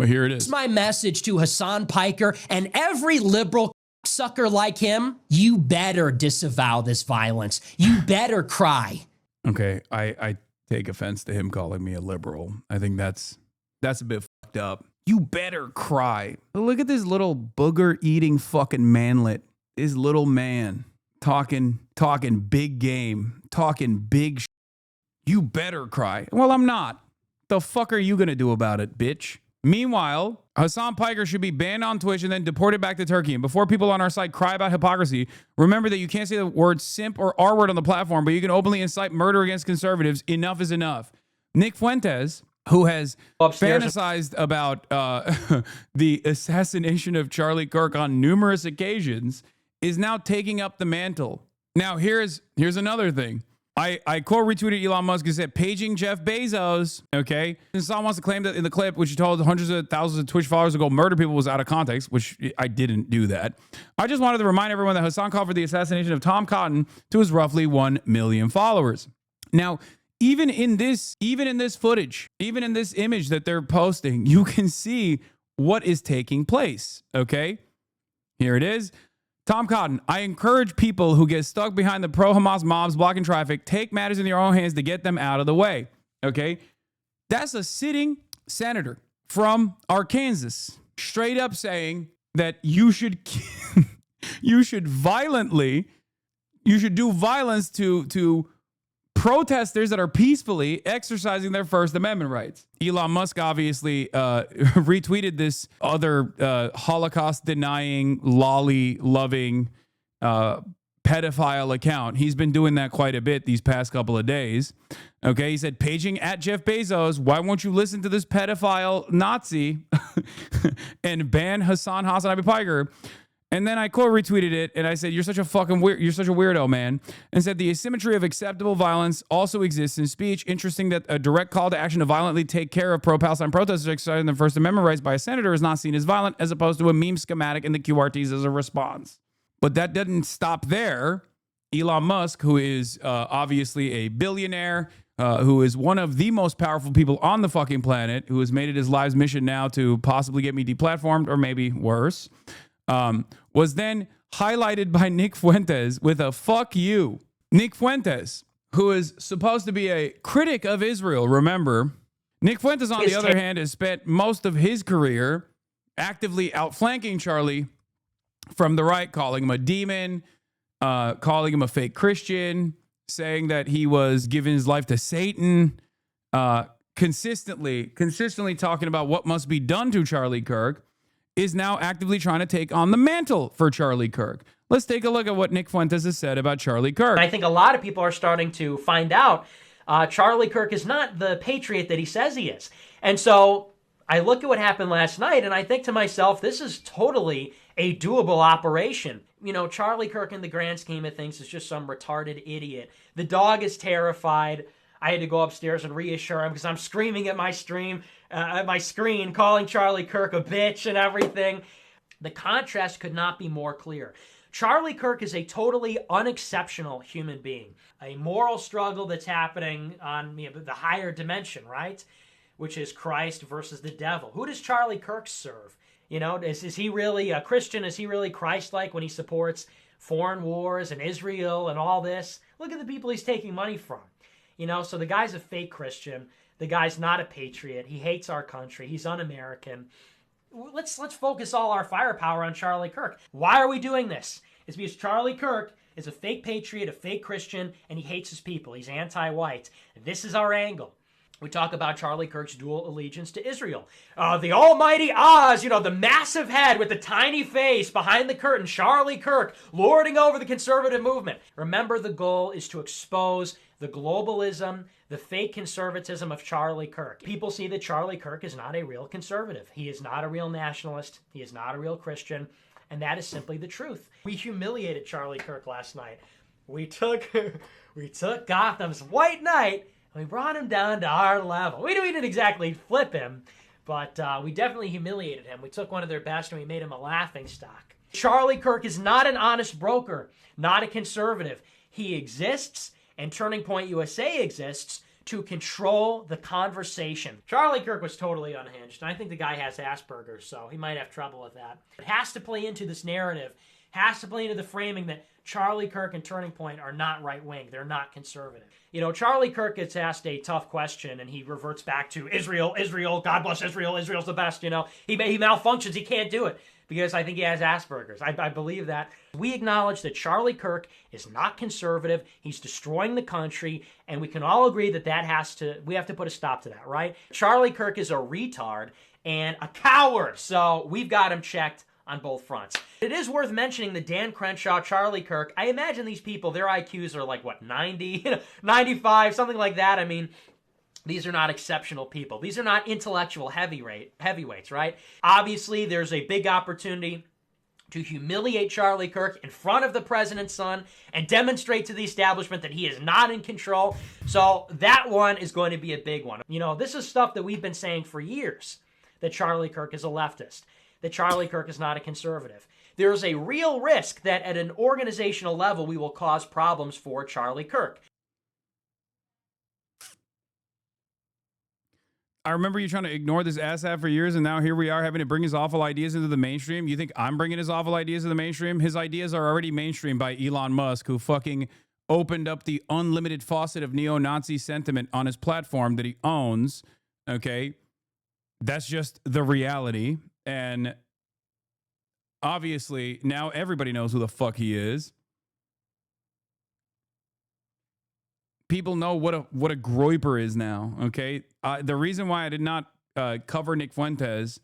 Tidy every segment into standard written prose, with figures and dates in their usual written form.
But here it is. My message to Hasan Piker and every liberal sucker like him: you better disavow this violence. You better cry. Okay, I take offense to him calling me a liberal. I think that's a bit fucked up. You better cry. Look at this little booger-eating fucking manlet. This little man talking big game, talking big shit. You better cry. Well, I'm not. The fuck are you gonna do about it, bitch? Meanwhile, Hasan Piker should be banned on Twitch and then deported back to Turkey. And before people on our site cry about hypocrisy, remember that you can't say the word simp or R word on the platform, but you can openly incite murder against conservatives. Enough is enough. Nick Fuentes, who has fantasized about the assassination of Charlie Kirk on numerous occasions, is now taking up the mantle. Now, here's another thing. I quote retweeted Elon Musk who said, paging Jeff Bezos, okay? Hasan wants to claim that in the clip, which he told hundreds of thousands of Twitch followers to go murder people, was out of context, which I didn't do that. I just wanted to remind everyone that Hasan called for the assassination of Tom Cotton to his roughly 1 million followers. Now, even in this footage, even in this image that they're posting, you can see what is taking place, okay? Here it is. Tom Cotton, I encourage people who get stuck behind the pro-Hamas mobs blocking traffic, take matters in your own hands to get them out of the way. Okay? That's a sitting senator from Arkansas straight up saying that you should do violence to protesters that are peacefully exercising their First Amendment rights. Elon Musk obviously retweeted this other Holocaust-denying, lolly-loving pedophile account. He's been doing that quite a bit these past couple of days. Okay, he said, paging at Jeff Bezos, why won't you listen to this pedophile Nazi and ban HasanAbi Piker? And then I quote retweeted it and I said, you're such a weirdo, man. And said the asymmetry of acceptable violence also exists in speech. Interesting that a direct call to action to violently take care of pro-Palestine protesters exercising their First Amendment rights by a senator is not seen as violent, as opposed to a meme schematic in the QRTs as a response. But that didn't stop there. Elon Musk, who is obviously a billionaire, who is one of the most powerful people on the fucking planet, who has made it his life's mission now to possibly get me deplatformed or maybe worse, was then highlighted by Nick Fuentes with a fuck you. Nick Fuentes, who is supposed to be a critic of Israel, remember. Nick Fuentes, on the other hand, has spent most of his career actively outflanking Charlie from the right, calling him a demon, calling him a fake Christian, saying that he was giving his life to Satan, consistently talking about what must be done to Charlie Kirk, is now actively trying to take on the mantle for Charlie Kirk. Let's take a look at what Nick Fuentes has said about Charlie Kirk. I think a lot of people are starting to find out Charlie Kirk is not the patriot that he says he is. And so I look at what happened last night and I think to myself, this is totally a doable operation. You know, Charlie Kirk in the grand scheme of things is just some retarded idiot. The dog is terrified. I had to go upstairs and reassure him because I'm screaming at my screen, calling Charlie Kirk a bitch and everything. The contrast could not be more clear. Charlie Kirk is a totally unexceptional human being. A moral struggle that's happening on the higher dimension, right? Which is Christ versus the devil. Who does Charlie Kirk serve? You know, is he really a Christian? Is he really Christ-like when he supports foreign wars and Israel and all this? Look at the people he's taking money from. You know, so the guy's a fake Christian. The guy's not a patriot. He hates our country. He's un-American. Let's focus all our firepower on Charlie Kirk. Why are we doing this? It's because Charlie Kirk is a fake patriot, a fake Christian, and he hates his people. He's anti-white. This is our angle. We talk about Charlie Kirk's dual allegiance to Israel. The almighty Oz, you know, the massive head with the tiny face behind the curtain, Charlie Kirk, lording over the conservative movement. Remember, the goal is to expose the globalism, the fake conservatism of Charlie Kirk. People see that Charlie Kirk is not a real conservative. He is not a real nationalist. He is not a real Christian. And that is simply the truth. We humiliated Charlie Kirk last night. We took Gotham's White Knight and we brought him down to our level. We didn't exactly flip him, but we definitely humiliated him. We took one of their best and we made him a laughingstock. Charlie Kirk is not an honest broker, not a conservative. He exists, and Turning Point USA exists to control the conversation. Charlie Kirk was totally unhinged, and I think the guy has Asperger's, so he might have trouble with that. It has to play into this narrative, has to play into the framing that Charlie Kirk and Turning Point are not right-wing. They're not conservative. You know, Charlie Kirk gets asked a tough question, and he reverts back to Israel, Israel, God bless Israel, Israel's the best, you know. He malfunctions. He can't do it because I think he has Asperger's. I believe that. We acknowledge that Charlie Kirk is not conservative. He's destroying the country, and we can all agree that we have to put a stop to that, right? Charlie Kirk is a retard and a coward, so we've got him checked on both fronts. It is worth mentioning that Dan Crenshaw, Charlie Kirk, I imagine these people, their IQs are like, what, 90, 95, something like that. I mean, these are not exceptional people. These are not intellectual heavyweights, right? Obviously, there's a big opportunity to humiliate Charlie Kirk in front of the president's son and demonstrate to the establishment that he is not in control. So that one is going to be a big one. You know, this is stuff that we've been saying for years, that Charlie Kirk is a leftist, that Charlie Kirk is not a conservative. There's a real risk that at an organizational level, we will cause problems for Charlie Kirk. I remember you trying to ignore this asshat for years, and now here we are having to bring his awful ideas into the mainstream. You think I'm bringing his awful ideas to the mainstream? His ideas are already mainstream by Elon Musk, who fucking opened up the unlimited faucet of neo-Nazi sentiment on his platform that he owns, okay? That's just the reality. And obviously, now everybody knows who the fuck he is. People know what a Groyper is now, okay? The reason why I did not cover Nick Fuentes,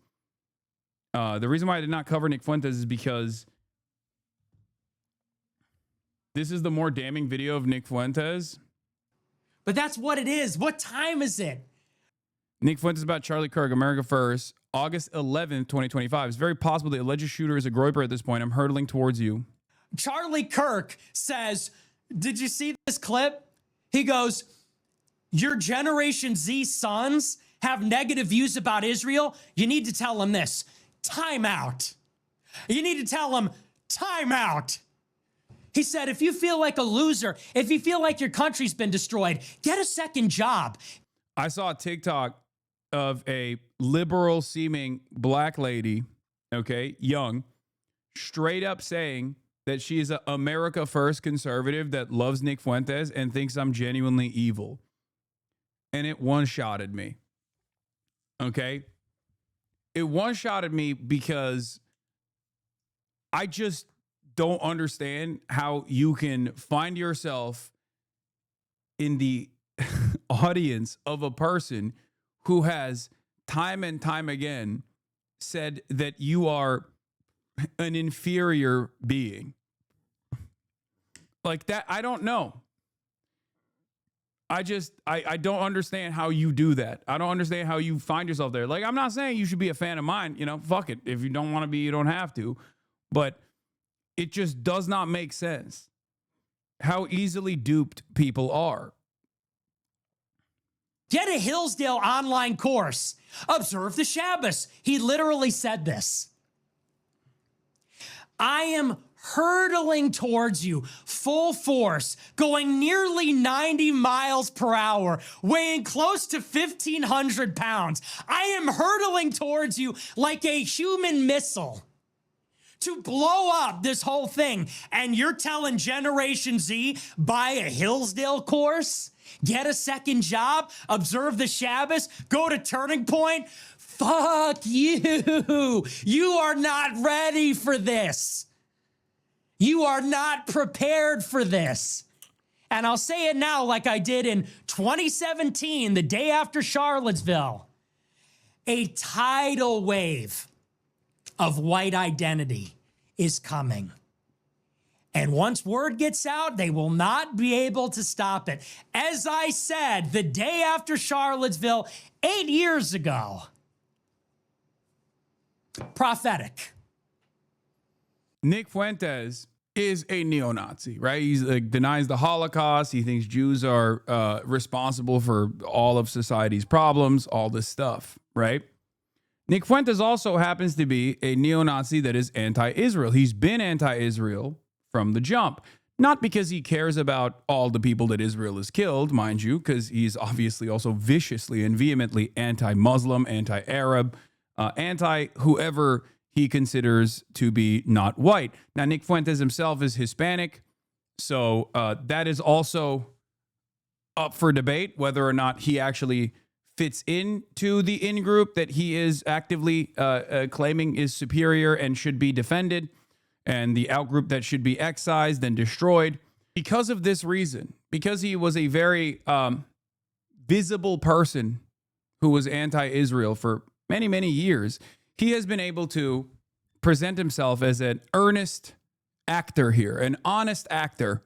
is because this is the more damning video of Nick Fuentes. But that's what it is. What time is it? Nick Fuentes about Charlie Kirk, America First, August 11th, 2025. It's very possible the alleged shooter is a Groyper at this point. I'm hurtling towards you. Charlie Kirk says, did you see this clip? He goes, your Generation Z sons have negative views about Israel. You need to tell them this. Time out. You need to tell them time out. He said, if you feel like a loser, if you feel like your country's been destroyed, get a second job. I saw a TikTok of a liberal seeming black lady, okay, young, straight up saying that she's an America First conservative that loves Nick Fuentes and thinks I'm genuinely evil. And it one-shotted me. Okay? It one-shotted me because I just don't understand how you can find yourself in the audience of a person who has time and time again said that you are an inferior being. Like that, I don't know. I don't understand how you do that. I don't understand how you find yourself there. Like, I'm not saying you should be a fan of mine, you know, fuck it. If you don't want to be, you don't have to. But it just does not make sense how easily duped people are. Get a Hillsdale online course. Observe the Shabbos. He literally said this. I am hurtling towards you, full force, going nearly 90 miles per hour, weighing close to 1,500 pounds. I am hurtling towards you like a human missile to blow up this whole thing. And you're telling Generation Z, buy a Hillsdale course, get a second job, observe the Shabbos, go to Turning Point? Fuck you. You are not ready for this. You are not prepared for this. And I'll say it now like I did in 2017, the day after Charlottesville. A tidal wave of white identity is coming. And once word gets out, they will not be able to stop it. As I said, the day after Charlottesville, 8 years ago, prophetic. Nick Fuentes is a neo-Nazi, right? He denies the Holocaust. He thinks Jews are responsible for all of society's problems, all this stuff, right? Nick Fuentes also happens to be a neo-Nazi that is anti-Israel. He's been anti-Israel from the jump. Not because he cares about all the people that Israel has killed, mind you, because he's obviously also viciously and vehemently anti-Muslim, anti-Arab, anti-whoever he considers to be not white. Now, Nick Fuentes himself is Hispanic, so that is also up for debate, whether or not he actually fits into the in-group that he is actively claiming is superior and should be defended, and the out-group that should be excised and destroyed. Because of this reason, because he was a very visible person who was anti-Israel for many, many years, he has been able to present himself as an earnest actor here, an honest actor,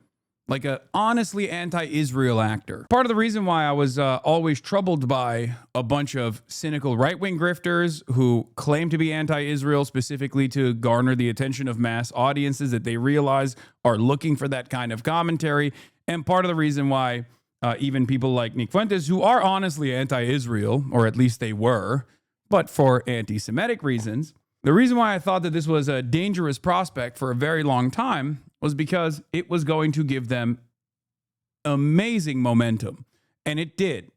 like a honestly anti-Israel actor. Part of the reason why I was always troubled by a bunch of cynical right-wing grifters who claim to be anti-Israel specifically to garner the attention of mass audiences that they realize are looking for that kind of commentary, and part of the reason why even people like Nick Fuentes, who are honestly anti-Israel, or at least they were, but for anti-Semitic reasons, the reason why I thought that this was a dangerous prospect for a very long time was because it was going to give them amazing momentum. And it did.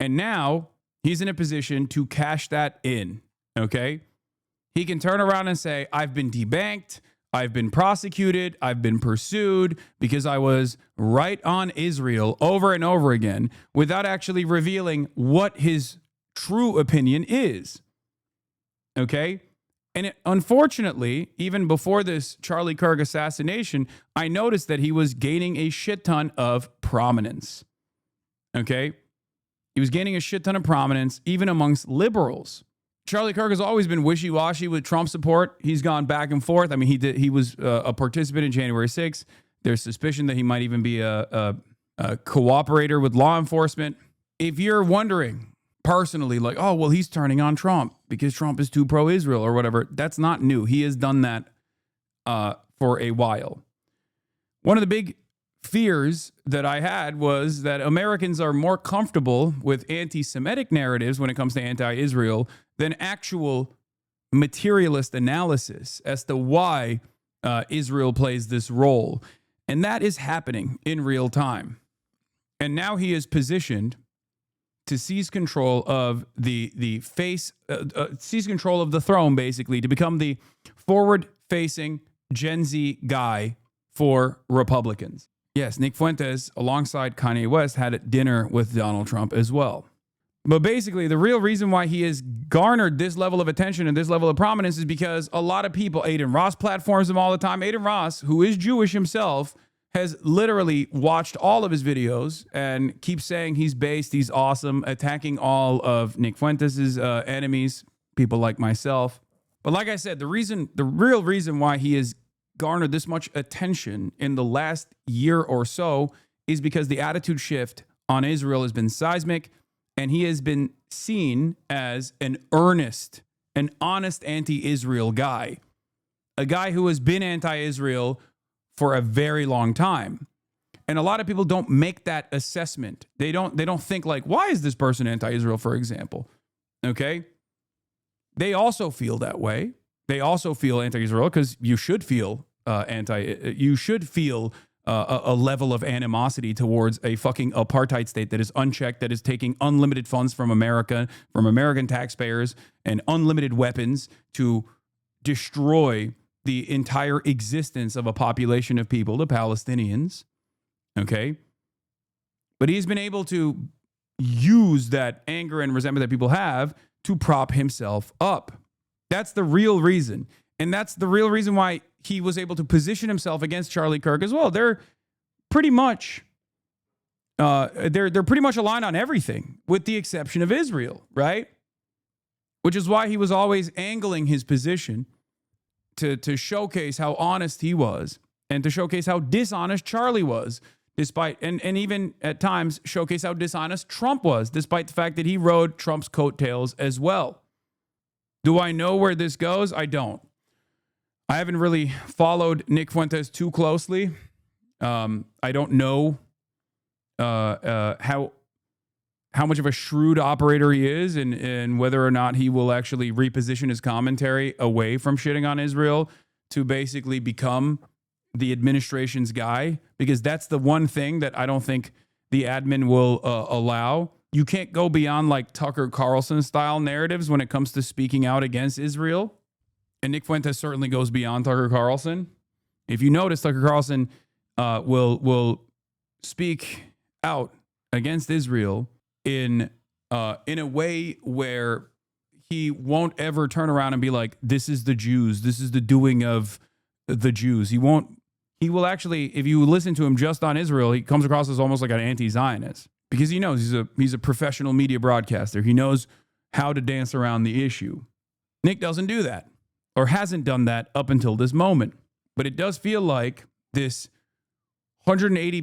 And now he's in a position to cash that in, okay? He can turn around and say, I've been debanked, I've been prosecuted, I've been pursued because I was right on Israel over and over again without actually revealing what his true opinion is, okay? And unfortunately, even before this Charlie Kirk assassination, I noticed that he was gaining a shit ton of prominence. Okay? He was gaining a shit ton of prominence, even amongst liberals. Charlie Kirk has always been wishy-washy with Trump support. He's gone back and forth. I mean, he was a participant in January 6th. There's suspicion that he might even be a cooperator with law enforcement. If you're wondering personally, like, oh, well, he's turning on Trump because Trump is too pro-Israel or whatever, that's not new. He has done that for a while. One of the big fears that I had was that Americans are more comfortable with anti-Semitic narratives when it comes to anti-Israel than actual materialist analysis as to why Israel plays this role. And that is happening in real time. And now he is positioned to seize control of seize control of the throne, basically, to become the forward-facing Gen Z guy for Republicans. Yes, Nick Fuentes, alongside Kanye West, had dinner with Donald Trump as well. But basically, the real reason why he has garnered this level of attention and this level of prominence is because a lot of people, Aiden Ross platforms him all the time. Aiden Ross, who is Jewish himself, has literally watched all of his videos and keeps saying he's based, he's awesome, attacking all of Nick Fuentes' enemies, people like myself. But like I said, the real reason why he has garnered this much attention in the last year or so is because the attitude shift on Israel has been seismic, and he has been seen as an earnest, an honest anti-Israel guy, a guy who has been anti-Israel for a very long time. And a lot of people don't make that assessment. They don't think like, why is this person anti-Israel, for example? Okay? They also feel that way. They also feel anti-Israel because you should feel a level of animosity towards a fucking apartheid state that is unchecked, that is taking unlimited funds from America, from American taxpayers, and unlimited weapons to destroy the entire existence of a population of people, the Palestinians. Okay? But he's been able to use that anger and resentment that people have to prop himself up. That's the real reason. And that's the real reason why he was able to position himself against Charlie Kirk as well. They're pretty much they're pretty much aligned on everything, with the exception of Israel, right? Which is why he was always angling his position to showcase how honest he was and to showcase how dishonest Charlie was, despite and even at times showcase how dishonest Trump was, despite the fact that he rode Trump's coattails as well. Do I know where this goes? I don't. I haven't really followed Nick Fuentes too closely. I don't know how much of a shrewd operator he is, and whether or not he will actually reposition his commentary away from shitting on Israel to basically become the administration's guy, because that's the one thing that I don't think the admin will allow. You can't go beyond like Tucker Carlson style narratives when it comes to speaking out against Israel. And Nick Fuentes certainly goes beyond Tucker Carlson. If you notice, Tucker Carlson will speak out against Israel in a way where he won't ever turn around and be like, this is the Jews. This is the doing of the Jews. He will actually, if you listen to him just on Israel, he comes across as almost like an anti-Zionist because he knows he's a professional media broadcaster. He knows how to dance around the issue. Nick doesn't do that or hasn't done that up until this moment. But it does feel like this 180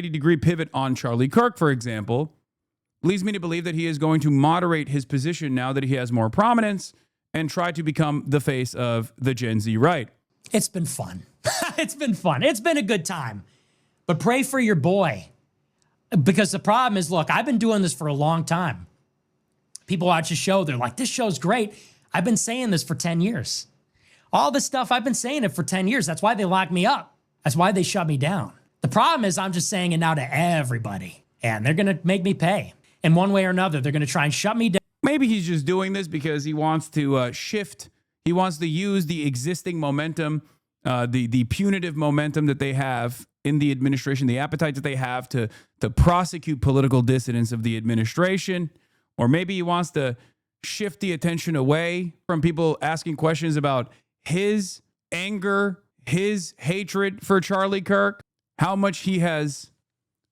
degree pivot on Charlie Kirk, for example, leads me to believe that he is going to moderate his position now that he has more prominence and try to become the face of the Gen Z right. It's been fun. It's been fun. It's been a good time. But pray for your boy. Because the problem is, look, I've been doing this for a long time. People watch the show, they're like, this show's great. I've been saying this for 10 years. All this stuff, I've been saying it for 10 years. That's why they locked me up. That's why they shut me down. The problem is I'm just saying it now to everybody. And they're going to make me pay. In one way or another, they're going to try and shut me down. Maybe he's just doing this because he wants to shift. He wants to use the existing momentum, the punitive momentum that they have in the administration, the appetite that they have to prosecute political dissidents of the administration. Or maybe he wants to shift the attention away from people asking questions about his anger, his hatred for Charlie Kirk, how much he has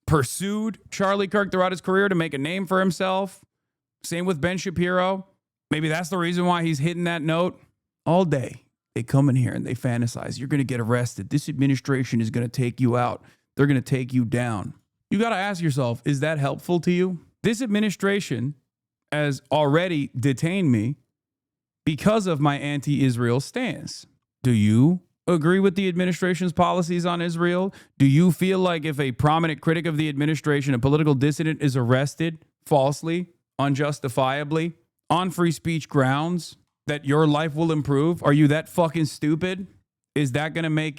pursued Charlie Kirk throughout his career to make a name for himself. Same with Ben Shapiro. Maybe that's the reason why he's hitting that note all day. They come in here and they fantasize. You're going to get arrested. This administration is going to take you out. They're going to take you down. You got to ask yourself, is that helpful to you? This administration has already detained me because of my anti-Israel stance. Do you agree with the administration's policies on Israel? Do you feel like if a prominent critic of the administration, a political dissident, is arrested falsely, unjustifiably, on free speech grounds, that your life will improve? Are you that fucking stupid? Is that going to make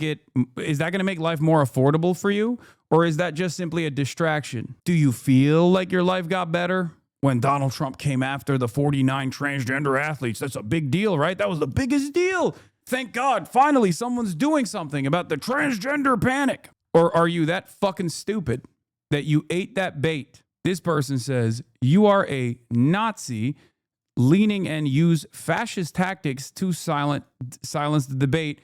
life more affordable for you? Or is that just simply a distraction? Do you feel like your life got better when Donald Trump came after the 49 transgender athletes? That's a big deal, right? That was the biggest deal. Thank God, finally someone's doing something about the transgender panic. Or are you that fucking stupid that you ate that bait? This person says, you are a Nazi leaning and use fascist tactics to silence the debate.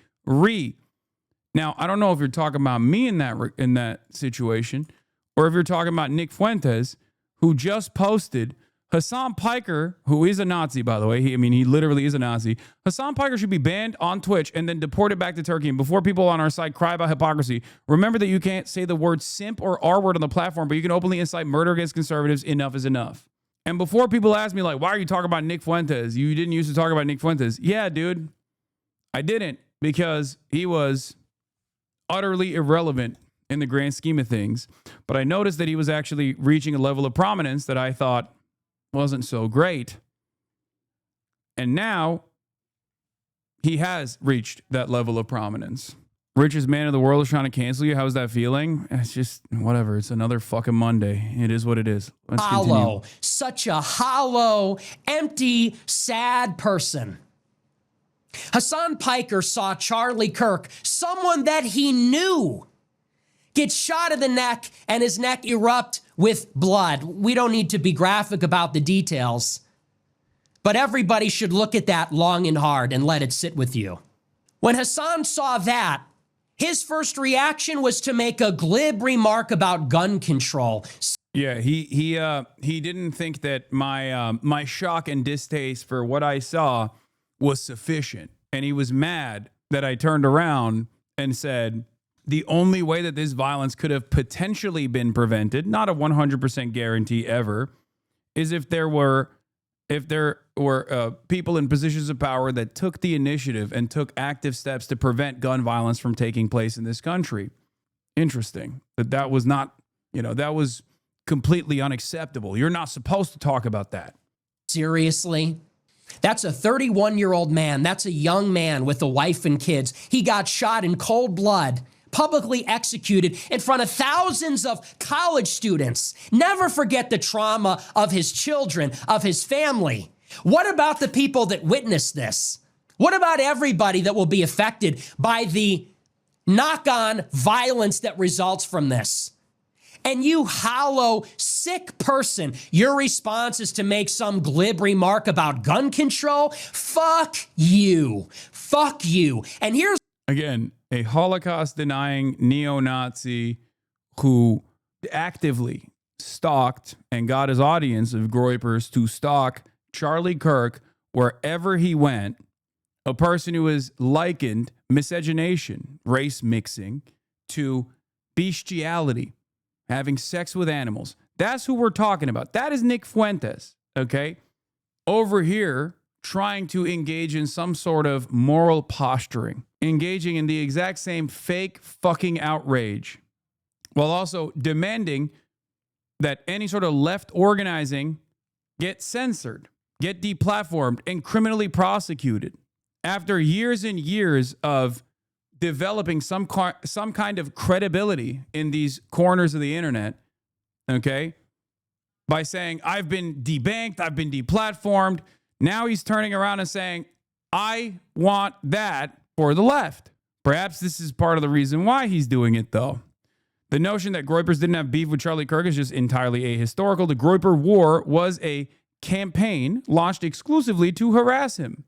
Now, I don't know if you're talking about me in that situation, or if you're talking about Nick Fuentes, who just posted Hasan Piker, who is a Nazi, by the way. He literally is a Nazi. Hasan Piker should be banned on Twitch and then deported back to Turkey. And before people on our site cry about hypocrisy, remember that you can't say the word simp or R word on the platform, but you can openly incite murder against conservatives. Enough is enough. And before people ask me, like, why are you talking about Nick Fuentes? You didn't used to talk about Nick Fuentes. Yeah, dude, I didn't, because he was utterly irrelevant in the grand scheme of things. But I noticed that he was actually reaching a level of prominence that I thought wasn't so great. And now he has reached that level of prominence. Richest man in the world is trying to cancel you. How's that feeling? It's just whatever. It's another fucking Monday. It is what it is. Let's hollow. continue. Such a hollow, empty, sad person. Hasan Piker saw Charlie Kirk, someone that he knew, get shot in the neck and his neck erupt with blood. We don't need to be graphic about the details, but everybody should look at that long and hard and let it sit with you. When Hasan saw that, his first reaction was to make a glib remark about gun control. Yeah, he didn't think that my shock and distaste for what I saw was sufficient. And he was mad that I turned around and said, the only way that this violence could have potentially been prevented, not a 100% guarantee ever, is if there were people in positions of power that took the initiative and took active steps to prevent gun violence from taking place in this country. Interesting that was not, that was completely unacceptable. You're not supposed to talk about that. Seriously? That's a 31-year-old man. That's a young man with a wife and kids. He got shot in cold blood, publicly executed in front of thousands of college students. Never forget the trauma of his children, of his family. What about the people that witnessed this? What about everybody that will be affected by the knock-on violence that results from this? And you hollow, sick person, your response is to make some glib remark about gun control? Fuck you. Fuck you. And here's Again, a Holocaust-denying neo-Nazi who actively stalked and got his audience of Groypers to stalk Charlie Kirk wherever he went, a person who is likened miscegenation, race mixing, to bestiality, having sex with animals. That's who we're talking about. That is Nick Fuentes, okay? Over here, trying to engage in some sort of moral posturing, engaging in the exact same fake fucking outrage, while also demanding that any sort of left organizing get censored, get deplatformed, and criminally prosecuted. After years and years of developing some kind of credibility in these corners of the internet, okay, by saying, I've been debanked, I've been deplatformed. Now he's turning around and saying, I want that for the left. Perhaps this is part of the reason why he's doing it, though. The notion that Groypers didn't have beef with Charlie Kirk is just entirely ahistorical. The Groyper War was a campaign launched exclusively to harass him.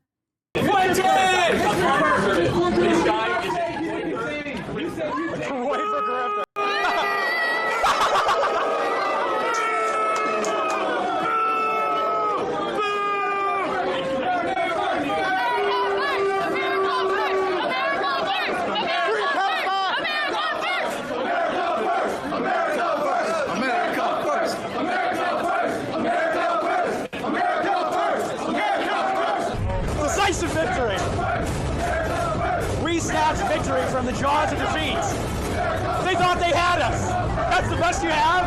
Decisive victory. We snatched victory from the jaws of defeat. They thought they had us. That's the best you have?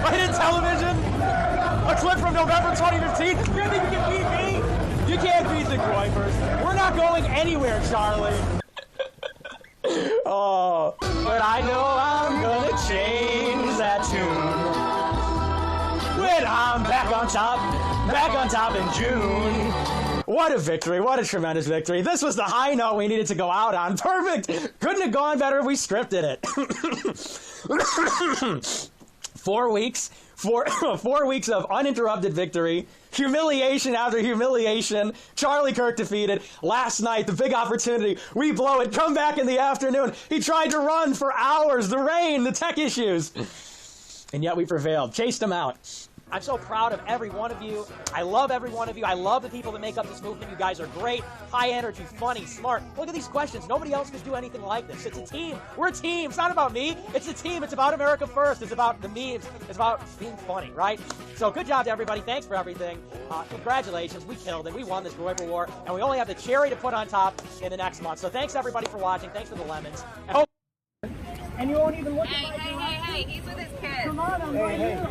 Right in television? A clip from November 2015? You think you can beat me? You can't beat the Groypers. We're not going anywhere, Charlie. Oh, but I know I'm gonna change that tune when I'm back on top in June. What a victory. What a tremendous victory. This was the high note we needed to go out on. Perfect. Couldn't have gone better if we scripted it. 4 weeks. 4 weeks of uninterrupted victory. Humiliation after humiliation. Charlie Kirk defeated. Last night, the big opportunity. We blow it. Come back in the afternoon. He tried to run for hours. The rain, the tech issues. And yet we prevailed. Chased him out. I'm so proud of every one of you. I love every one of you. I love the people that make up this movement. You guys are great, high energy, funny, smart. Look at these questions. Nobody else could do anything like this. It's a team. We're a team. It's not about me. It's a team. It's about America first. It's about the memes. It's about being funny, right? So good job to everybody. Thanks for everything. Congratulations. We killed it. We won this Groyper War, and we only have the cherry to put on top in the next month. So thanks everybody for watching. Thanks for the lemons. And you won't even look at my Hey, he's with his kids. Come on, I'm right here. Hey,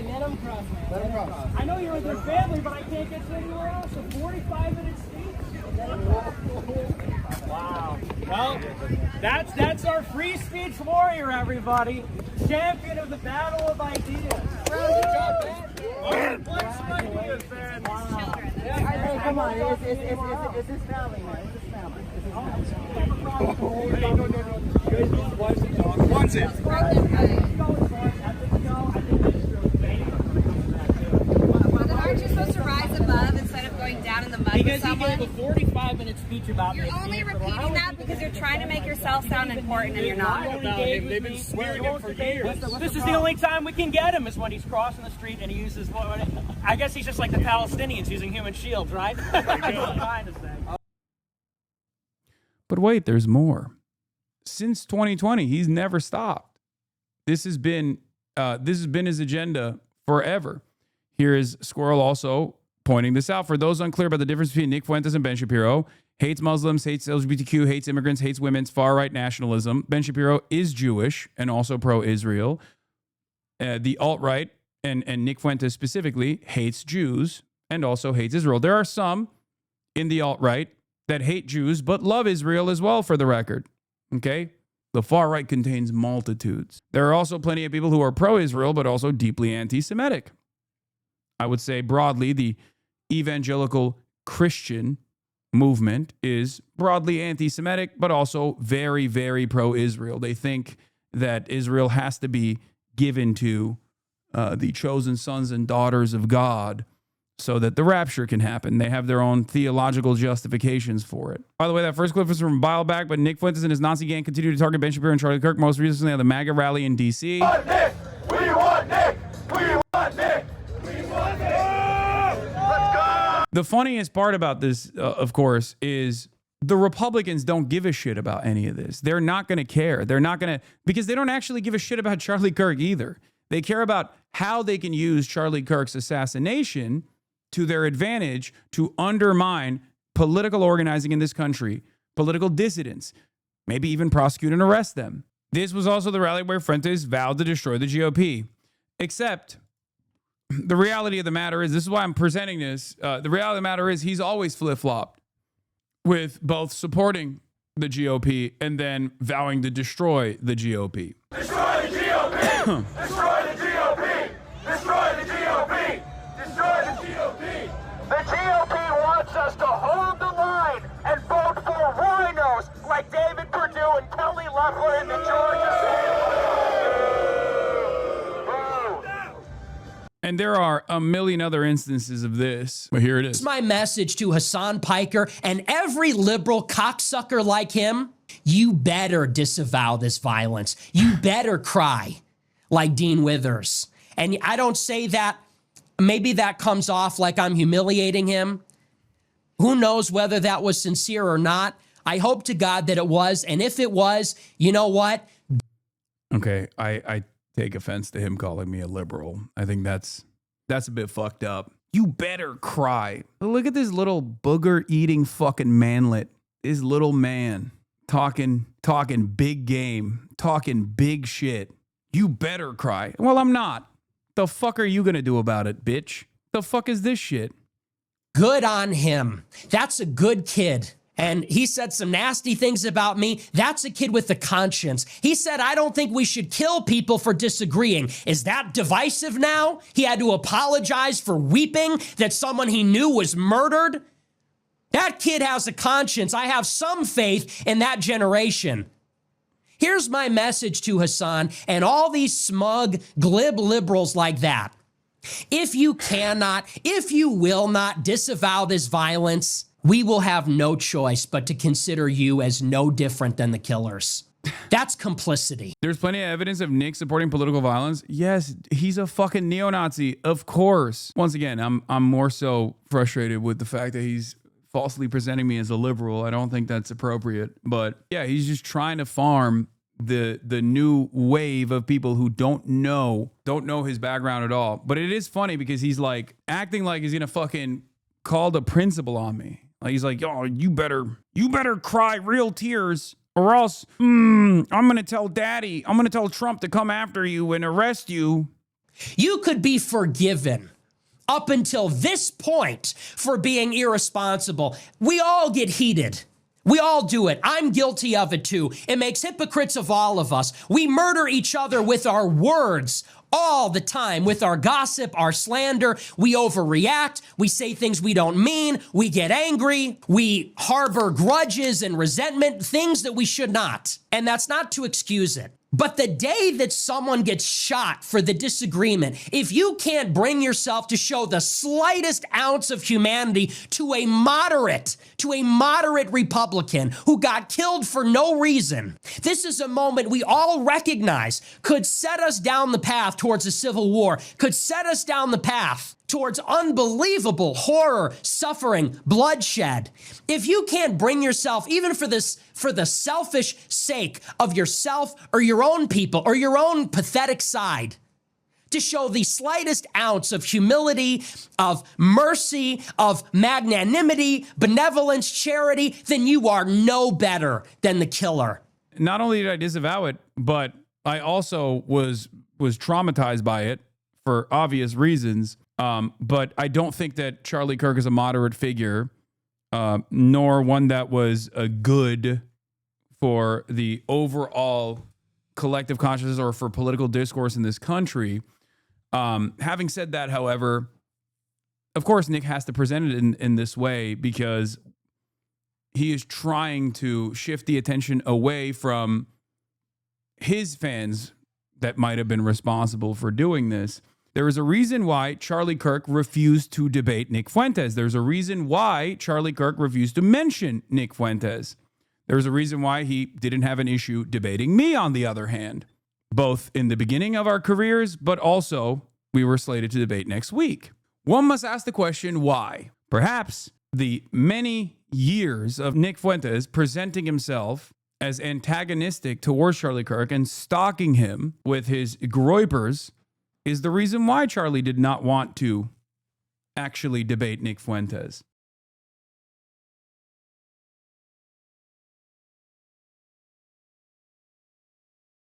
let him cross, man. Let him cross. I know you're with your family, but I can't get you anywhere else. A 45-minute speech. Wow. Well, that's our free speech warrior, everybody. Champion of the battle of ideas. Good job, man. What's some ideas, man? Wow. Hey, come on. It's his family, man. It's his family. Hey, no. You guys don't watch the dog. Watch it. Aren't you supposed to rise above instead of going down in the mud with someone? He gave a 45-minute speech about You're only repeating that because you're trying to make yourself sound important and you're not. They've been swearing it for years. This is the only time we can get him is when he's crossing the street and he uses, I guess he's just like the Palestinians using human shields, right? That's what I'm trying to say. But wait, there's more. Since 2020, he's never stopped. This has been his agenda forever. Here is Squirrel also pointing this out. For those unclear about the difference between Nick Fuentes and Ben Shapiro, hates Muslims, hates LGBTQ, hates immigrants, hates women's far-right nationalism. Ben Shapiro is Jewish and also pro-Israel. The alt-right and Nick Fuentes specifically hates Jews and also hates Israel. There are some in the alt-right that hate Jews but love Israel as well, for the record. Okay? The far right contains multitudes. There are also plenty of people who are pro-Israel but also deeply anti-Semitic. I would say broadly the evangelical Christian movement is broadly anti-Semitic but also very, very pro-Israel. They think that Israel has to be given to the chosen sons and daughters of God so that the rapture can happen. They have their own theological justifications for it. By the way, that first clip was from a while back, but Nick Fuentes and his Nazi gang continue to target Ben Shapiro and Charlie Kirk, most recently at the MAGA rally in D.C. We want Nick! We want Nick! We want Nick! We want Nick! Let's go! The funniest part about this, of course, is the Republicans don't give a shit about any of this. They're not going to care. They're not going to, because they don't actually give a shit about Charlie Kirk either. They care about how they can use Charlie Kirk's assassination to their advantage to undermine political organizing in this country, political dissidents, maybe even prosecute and arrest them. This was also the rally where Fuentes vowed to destroy the GOP. Except the reality of the matter is, this is why I'm presenting this. The reality of the matter is he's always flip-flopped with both supporting the GOP and then vowing to destroy the GOP. Destroy the GOP! Destroy the GOP! Destroy the GOP! Destroy the GOP! The GOP wants us to hold the line and vote for rhinos like David Perdue and Kelly Loeffler in the Georgia. And there are a million other instances of this, but here it is. It's my message to Hasan Piker and every liberal cocksucker like him. You better disavow this violence. You better cry like Dean Withers. And I don't say that, maybe that comes off like I'm humiliating him. Who knows whether that was sincere or not? I hope to God that it was. And if it was, you know what? Okay, I take offense to him calling me a liberal. I think that's a bit fucked up. You better cry. Look at this little booger-eating fucking manlet. This little man talking big game, talking big shit. You better cry. Well, I'm not. The fuck are you gonna do about it, bitch? The fuck is this shit? Good on him. That's a good kid. And he said some nasty things about me. That's a kid with a conscience. He said, I don't think we should kill people for disagreeing. Is that divisive now? He had to apologize for weeping that someone he knew was murdered. That kid has a conscience. I have some faith in that generation. Here's my message to Hasan and all these smug, glib liberals like that. If you cannot, if you will not disavow this violence, we will have no choice but to consider you as no different than the killers. That's complicity. There's plenty of evidence of Nick supporting political violence. Yes, he's a fucking neo-Nazi, of course. Once again, I'm more so frustrated with the fact that he's falsely presenting me as a liberal. I don't think that's appropriate. But yeah, he's just trying to farm the new wave of people who don't know his background at all. But it is funny because he's like acting like he's gonna fucking call the principal on me. Like he's like, "Oh, you better cry real tears, or else I'm gonna tell Daddy. I'm gonna tell Trump to come after you and arrest you." You could be forgiven up until this point for being irresponsible. We all get heated. We all do it. I'm guilty of it too. It makes hypocrites of all of us. We murder each other with our words all the time, with our gossip, our slander. We overreact. We say things we don't mean. We get angry. We harbor grudges and resentment, things that we should not. And that's not to excuse it. But the day that someone gets shot for the disagreement, if you can't bring yourself to show the slightest ounce of humanity to a moderate Republican who got killed for no reason, this is a moment we all recognize could set us down the path towards a civil war, could set us down the path towards unbelievable horror, suffering, bloodshed. If you can't bring yourself, even for the selfish sake of yourself or your own people or your own pathetic side, to show the slightest ounce of humility, of mercy, of magnanimity, benevolence, charity, then you are no better than the killer. Not only did I disavow it, but I also was traumatized by it for obvious reasons. But I don't think that Charlie Kirk is a moderate figure, nor one that was a good for the overall collective consciousness or for political discourse in this country. Having said that, however, of course, Nick has to present it in this way because he is trying to shift the attention away from his fans that might have been responsible for doing this. There is a reason why Charlie Kirk refused to debate Nick Fuentes. There's a reason why Charlie Kirk refused to mention Nick Fuentes. There's a reason why he didn't have an issue debating me, on the other hand, both in the beginning of our careers, but also we were slated to debate next week. One must ask the question, why? Perhaps the many years of Nick Fuentes presenting himself as antagonistic towards Charlie Kirk and stalking him with his Groypers is the reason why Charlie did not want to actually debate Nick Fuentes.